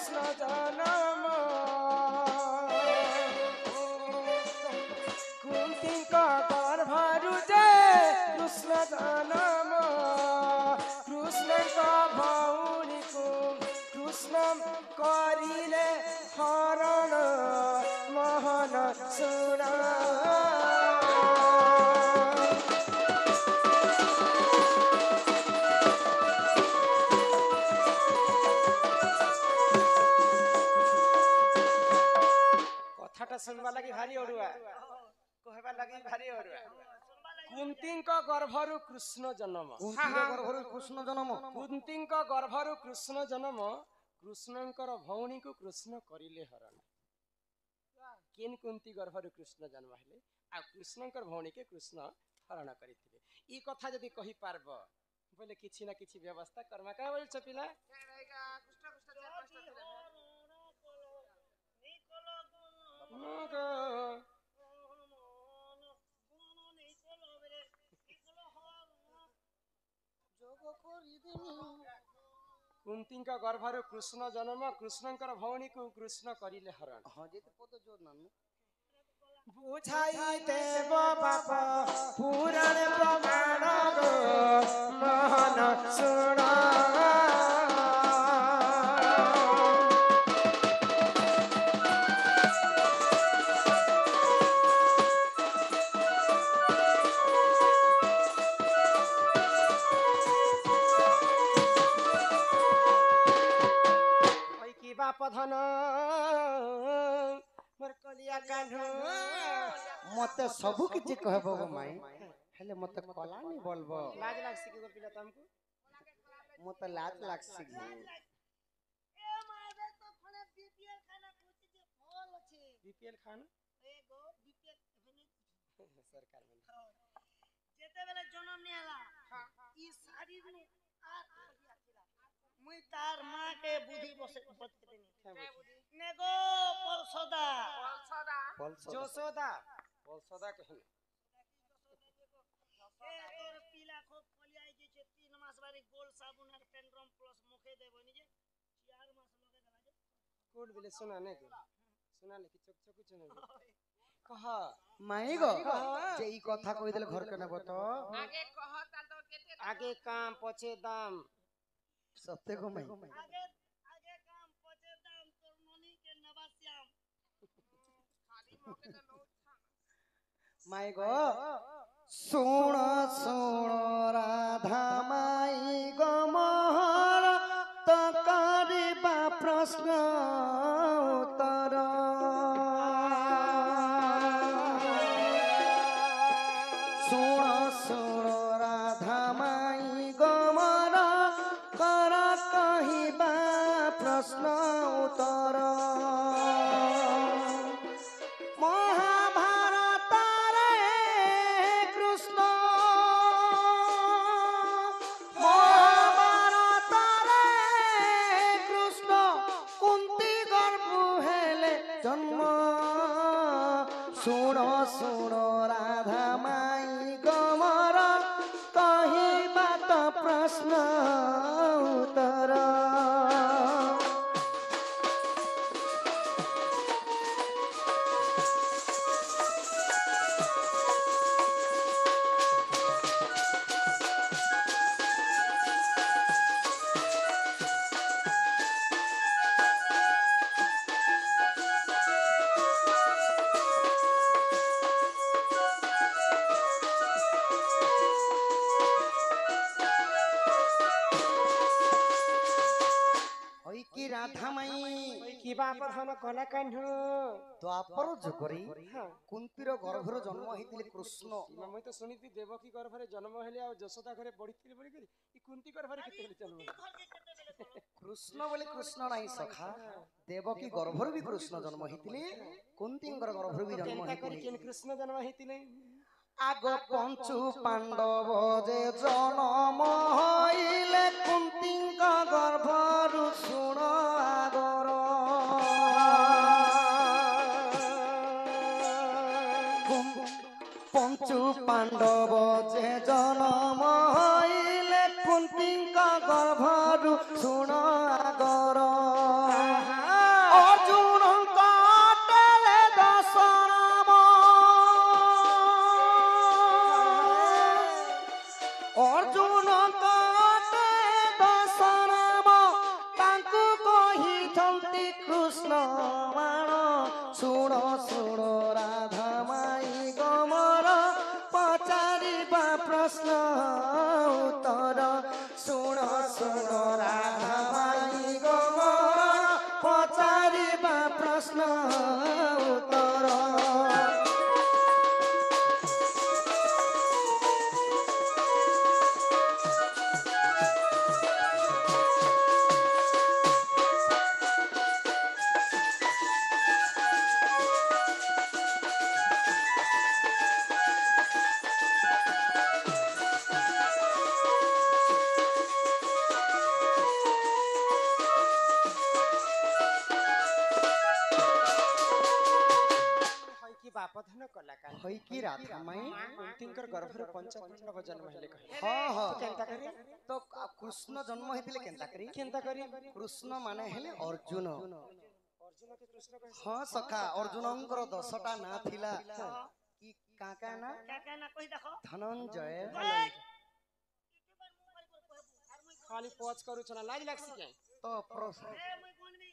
कृष्ण जन्म कुंती गर्भरु जे कृष्ण जन्म कृष्ण भौणी को कृष्ण करिले हरण मोहन सुन कथाटा सुनवा लगी भारी अड़ुआ कहबा लगी भारी अड़ुआ कुंती गर्भरु कृष्ण जन्म गर्भरु कृष्ण जन्म कुंती गर्भरु कृष्ण जन्म कृष्णंकर भौणी को कृष्ण करिले हरण केन कुंती गर्भरु कृष्ण जन्म हेले आ कृष्णंकर भौणी के कृष्ण हरण करिथिले ई कथा जदी कहि पारबो बोले किछि ना किछि व्यवस्था कर्मा का बोल छपिला कुंती का गर्भरु कृष्ण जन्म कृष्णंकर भौणी को कृष्ण करिले हरण हां जे पद जोर नानु बुझाई देव बाप पुराण प्रमाण गो मोहन सुन बाप धन मोर कलिया कान्हो मते सब किछि कहबो गो माई हेले मते कला नि बोलबो लाज लागसी के पिला तुमको मते लाज लागसी ए मारे तो खणे बीपीएल खाना पूछी जे फल अछि बीपीएल खाना ए गो बीपीएल सरकार में जेते बेले जन्म नि हला ई शरीर नु मुई तार मां के बुद्धि बसे बतनी ने गो परसदा जोसोदा परसदा कहले ए तोर पीला खो फलियाई जे छे 3 मास बारी गोल साबुन और पेंड्रम प्लस मुखे देबो नि जे 4 मास लगे देला जे कोड बिले सुना ने सुना ले कि चक चक चना कह माई गो जे ई कथा कहि देले घर के नेबो तो आगे कह ता तो केते आगे काम पछे दाम सत्य को माई आगे आगे काम पछे दाम तोर ननी के नवाश्याम खाली मौके तो नो माई गो सुण सुण राधा माई गो मोहर तो करिबा प्रश्न उत्तर सुण सुण राधा माई गो मोहर कर कहिबा प्रश्न उत्तर महाभारत रे कृष्ण महाभारत रे कृष्ण कुंती गर्भ हेले जन्म सुण सुण राधा माई गमर कहिबा तो प्रश्न उत्तर राधा माई की बाप धन कला कान्हो द्वापर जुगरी कुंतीर गर्भर जन्म हेतिले कृष्ण मैं तो सुनीति देवकी गर्भरे जन्म हेले आ जशोदा घरे बढ़िथिले बोली करी ई कुंती गर्भरे केते हेले जन्म कृष्ण बोले कृष्ण नाही सखा देवकी गर्भर भी कृष्ण जन्म हेतिले कुंतींगर गर्भर भी जन्म हेतिले केन कृष्ण जन्म हेतिले आग पंचु पांडव जे जन्म हइले कुंतींग गर्भरु सुण आगर पंचु पांडव जे जन्म हइले कुंतींग गर्भरु सुण आगर ପ୍ରଶ୍ନ ଉତ୍ତର ହଇକି ବାପଧନ କଲା କାଲି ହୋଇକି ରାଧା ମାଇଁ ମା କୁନ୍ତୀଙ୍କର ଗର୍ଭରୁ ପଞ୍ଚପାଣ୍ଡବ ଜନ୍ମ ହେଲେ କହି ହଁ ହଁ କେନ୍ତା କରି ତ କୃଷ୍ଣ ଜନ୍ମ ହେଇଥିଲେ କେନ୍ତା କରି କେନ୍ତା କରି କୃଷ୍ଣ ମାନେ ହେଲେ ଅର୍ଜୁନ ଅର୍ଜୁନକେ କୃଷ୍ଣ କହି ହଁ ସଖା ଅର୍ଜୁନଙ୍କର 10ଟା ନାଁ ଥିଲା କି କାକା ନା क्या ना कोई देखो ଧନଞ୍ଜୟ ଖାଲି ପଚ କରୁଛ ନା ଲାଜ ଲାଗସି କାଇଁ ତ ए मैं कौन भी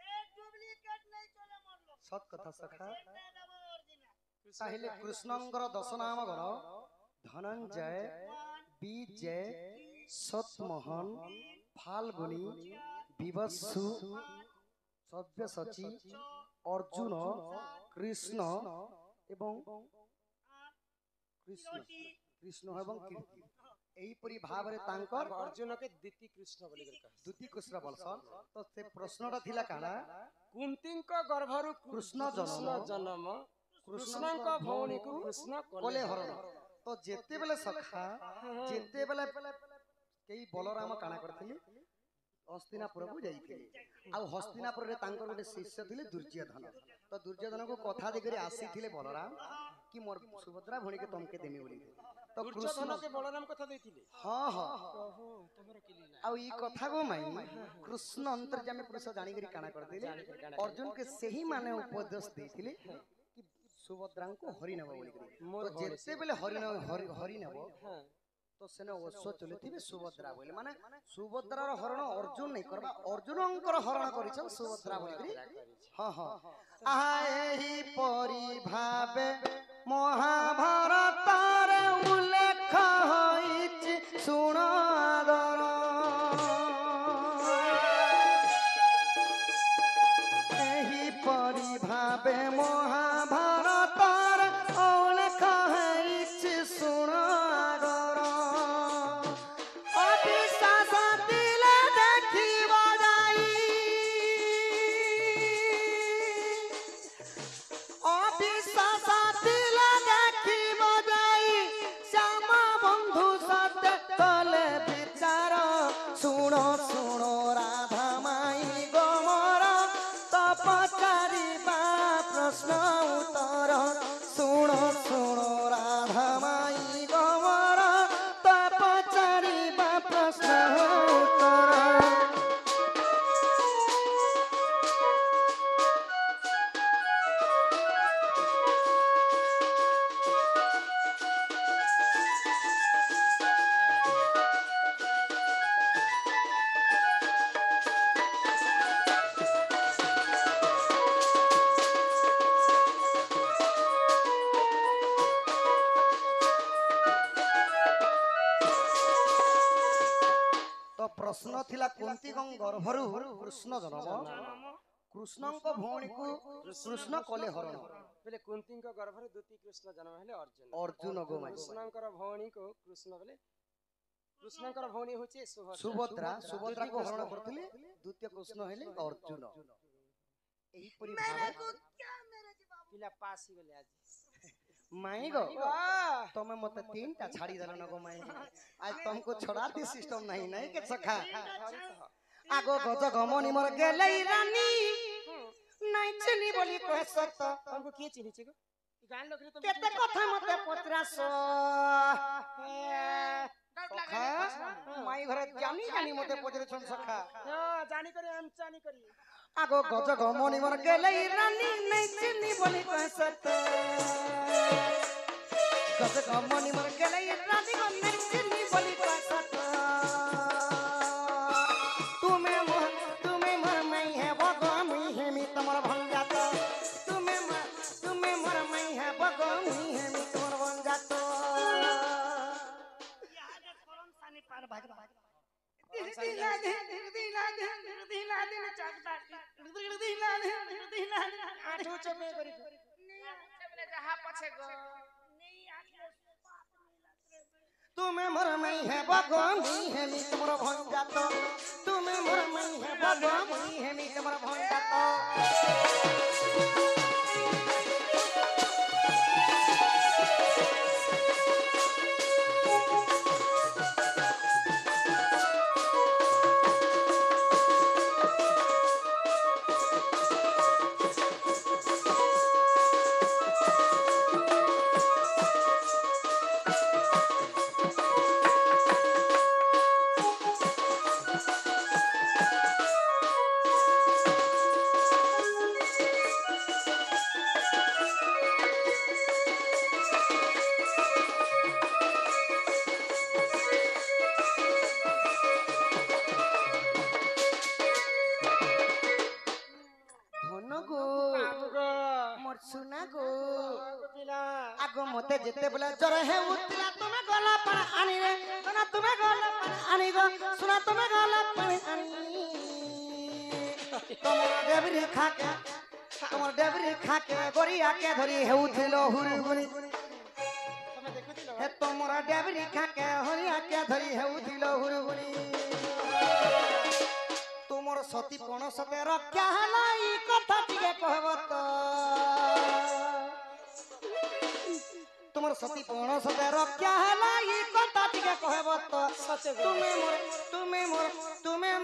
ए डुप्लीकेट नहीं चले मोर लोग ସତ କଥା ସଖା एकटा देबो ओरिजिनल ତାହେଲେ କୃଷ୍ଣଙ୍କର 10 ନାମ କଣ ଧନଞ୍ଜୟ ବିଜୟ ସତମୋହନ ଫାଲଗୁନି ବିବସ୍ସୁ ସବ୍ୟସଚୀ ଅର୍ଜୁନ କୃଷ୍ଣ ଏବଂ କୃଷ୍ଣ ଏବଂ କୀର୍ତ୍ତି ଏହିପରି ଭାବରେ ତାଙ୍କର ଅର୍ଜୁନକେ ଦ୍ୱିତୀୟ କୃଷ୍ଣ ବୋଲି କରି କହେ ଦୁତି କୃଷ୍ଣ ବଲସନ ତ ସେ ପ୍ରଶ୍ନଟା ଥିଲା କାଣା କୁନ୍ତୀଙ୍କ ଗର୍ଭରୁ କୃଷ୍ଣ କୃଷ୍ଣ ଜନ୍ମ କୃଷ୍ଣଙ୍କ ଭଉଣୀକୁ କୃଷ୍ଣ କଲେ କଲେ ହରଣ ତ ଯେତେବେଳେ ସଖା ଯେତେବେଳେ କେହି ବଳରାମ କାଣା କରିଥିଲେ ହସ୍ତିନାପୁରକୁ ଯାଇଥିଲେ ଆଉ ହସ୍ତିନାପୁରରେ ତାଙ୍କର ଗୋଟେ ଶିଷ୍ୟ ଥିଲେ ଦୁର୍ଯ୍ୟୋଧନ ତ ଦୁର୍ଯ୍ୟୋଧନକୁ କଥା ଦେଇକରି ଆସିଥିଲେ ବଳରାମ କି ମୋର ସୁଭଦ୍ରା ଭଉଣୀକେ ତମକେ ଦେମି ବୋଲି ତ କୃଷ୍ଣ ଦୁର୍ଯ୍ୟୋଧନକେ ବଳରାମ କଥା ଦେଇଥିଲେ ହଁ ହଁ ଓହୋ ତମର କିଲି ନା ଆଉ ଇ କଥାକୁ ମାଇ କୃଷ୍ଣ ଅନ୍ତର୍ଯାମୀ ପୁରୁଷ ଜାଣିକରି କାଣା କରିଥିଲେ ଅର୍ଜୁନକେ ସେହି ମାନେ ଉପଦେଶ ଦେଇଥିଲେ କି ସୁଭଦ୍ରାଙ୍କୁ ହରି ନେବ ବୋଲିକରି ମୋର ତ ଯେତେବେଳେ ହରି ନେବ ହଁ ତ ସେନେ ଅଶ୍ଵ ଚଲେଥିବେ ସୁଭଦ୍ରା ବୋଲେ ମାନେ ସୁଭଦ୍ରାର ହରଣ ଅର୍ଜୁନ ନେଇ କରବା ଅର୍ଜୁନଙ୍କର ହରଣ କରିଛନ୍ ସୁଭଦ୍ରା ବୋଲିକରି ହଁ ହଁ ଆହା ଏହି ପରି ଭାବେ ମହାଭାରତରେ ଉଲ୍ଲେଖ ହୋଇଛି ଶୁଣ ଆଦର ଏହିପରି ଭାବେ ମହାଭାରତରେ ଉଲ୍ଲେଖ ହୋଇଛି ଶୁଣ ଆଦର ଅବିଶ୍ୱାସ ଥିଲେ ଦେଖିବ ଯାଇ ଅବିଶ୍ୱାସ ଥିଲେ ଦେଖିବ ଯାଇ ଶ୍ୟାମ ବନ୍ଧୁ ସତେ କଲେ ବିଚାର ଶୁଣ ଶୁଣ ରାଧା ମାଇ ଗୋମର ତ ପଚାରିବା ପ୍ରଶ୍ନ ଉତ୍ତର ଶୁଣ ଶୁଣ ରାଧା ମାଇ ଗୋମର ତ ପଚାରିବା ପ୍ରଶ୍ନ ଉତ୍ତର ତ ପ୍ରଶ୍ନ ଥିଲା କୁନ୍ତୀଙ୍କ ଗର୍ଭରୁ କୃଷ୍ଣ ଜନ୍ମ କୃଷ୍ଣଙ୍କ ଭଉଣୀକୁ କୃଷ୍ଣ କଲେ ହରଣ ବୋଲେ କୁନ୍ତୀଙ୍କ ଗର୍ଭରୁ ଦ୍ୱିତୀୟ କୃଷ୍ଣ ଜନ୍ମ ହେଲେ ଅର୍ଜୁନ ଅର୍ଜୁନ ଗୋମାଇ କୃଷ୍ଣଙ୍କର ଭଉଣୀକୁ କୃଷ୍ଣ ବୋଲେ କୃଷ୍ଣଙ୍କର ଭଉଣୀ ହଉଛି ସୁଭଦ୍ରା ସୁଭଦ୍ରାକୁ ହରଣ କରୁଥିଲେ ଦ୍ୱିତୀୟ କୃଷ୍ଣ ହେଲେ ଅର୍ଜୁନ ଏହିପରି ଭାବେ क्या मेरे जी बाबू ପିଲା ପାସ୍ ହେଇଗଲେ ଆଜି ମାଇ ଗो ତମେ ମତେ ତିନଟା ଛାଡି ଦେଲ ନା ଗो ମାଇ ଆଜ ତମକୁ ଛଡାତି ସିଷ୍ଟମ ନାହିଁ ନାଇଁ କେ ସଖା ଆଗ ଗଜ ଗମନି ମୋର ଗେଲେଇ ରାনী ନାଇଁ ଚିନି ବୋଲି କହେ ସତ ତମକୁ କିଏ ଚିହ୍ନିଛି ଗো ଗାଁ ଲୋକରେ ତ କେତେ କଥା ମତେ ପଚରାସ ସଖା ମାଇ ଘରେ ଜାନି ଜାନି ମତେ ପଚରେଛନ୍ ସଖା ହଁ ଜାଣି କରି ଆମ ଜାଣି କରି ଆଗ ଗଜ ଗମନି ମୋର ଗେଲେଇ ରାনী ନାଇଁ ଚିନି ବୋଲି କହେ ସତ ଗଜ ଗମନି ମୋର ଗେଲେଇ ରାনী ନାଇଁ ଚିନି ବୋଲି କହେ ସତ ତୁମେ ମୋର ମାଇ হে বগ মুই হেমি তোমার ভঞ্জাত তুমি মোর মাই হে বগ মুই হেমি তোমার ভঞ্জাত यहाँ के करम सानी पार भाग भाग कौन सा दिला दिन चकदा दिला दिन आठू चपे करी चले जहाँ पछे गो नहीं आखिर बात नहीं लग रहे তুমি মোর মাই হে বগমি হেমি তোমার ভঞ্জাত তুমি মোর মাই হে বগমি হেমি তোমার ভঞ্জাত आगो मते जेते बोले जर हे उतला तुम्हें गला पर आनी रे सुना तुम्हें गला पर आनी गो सुना तुम्हें गला पर आनी तुम्हार डेबरी खाके गोरिया के धरी हे उठलो हुरी गुनी तमे देखुथिलो हे तुम्हारा डेबरी खाके होरिया के धरी हे उठलो हुरी गुनी तुमर सती कोन सते रक्षा हला ई कथा टिके कहबो तो तुमर सती कोन सते रक्षा हला ई कथा टिके कहबो तो सचे तुम्हें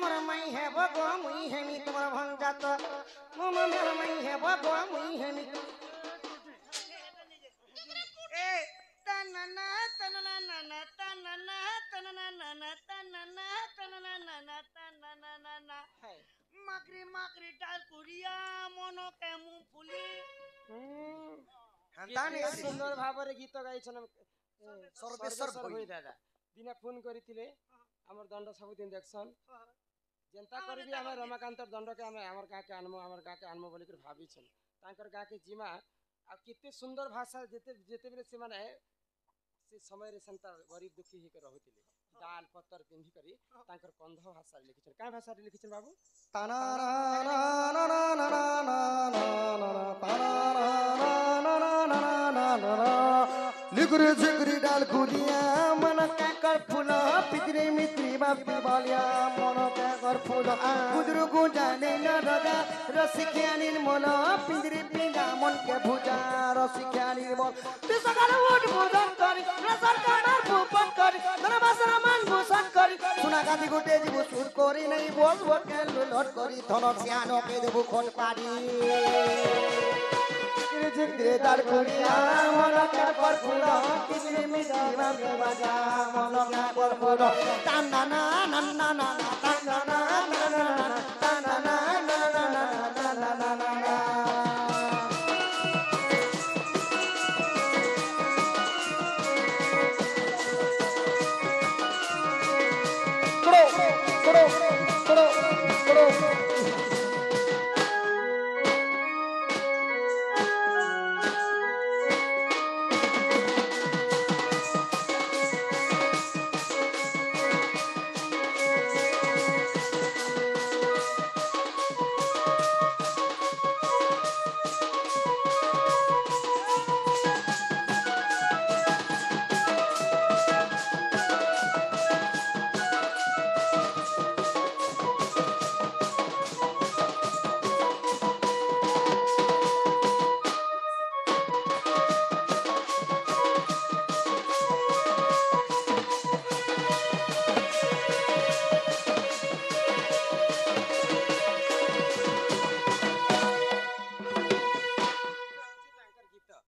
मोर मई है बगो मुई है मी तुमर भंजात मोर मई है बगो मुई है मी ए तनना तनना नना तनना तनना नना तनना तनना नना तनना नना हाय माकरी माकरी डाल कुरिया मनो केमु फुली हंताने केते सुंदर भाबरे गीत गाइछन सर्वेश्वर भई दादा दिने फोन करिथिले हमर दंड सब दिन देखसन जनता करबी हम रमाकांत दंड के हम हमर का के आनमो बोली कर भाबी छन तांकर का के जीमा आ केते सुंदर भाषा जेते बेले से माने से समय रे संता गरीब दुखी ही के रहथिले दाल पत्तर पिंधी करी तांकर कंध भाषा लिखिछन का भाषा लिखिछन बाबू ताना ना ना ना ना ना ना ना ताना ना ना ना ना ना लिगुरी जिगुरी डाल गुरिया मन का कर फूला पितरी मित्री बापी बालिया मन का कर फूला गुदरु गुजाने न रगा रसिकिया निर्मल पिंजरी पिंगा मन के भुजा रसिकिया निर्मल तिसकाल उठ भुजन करी रसर कानार भूपन करी धनबासरा मान भूषण करी सुना गादी गुटे जीव सुर करी नहीं बोल बोल के लुलट करी धनर सियानो के देबु खोट पारी जिगरे दार कुड़िया मन के पर फूलो किसरी मिटी बाबी बाजा मन के पर फूलो ताना ना ना ना ना ताना ना ना ना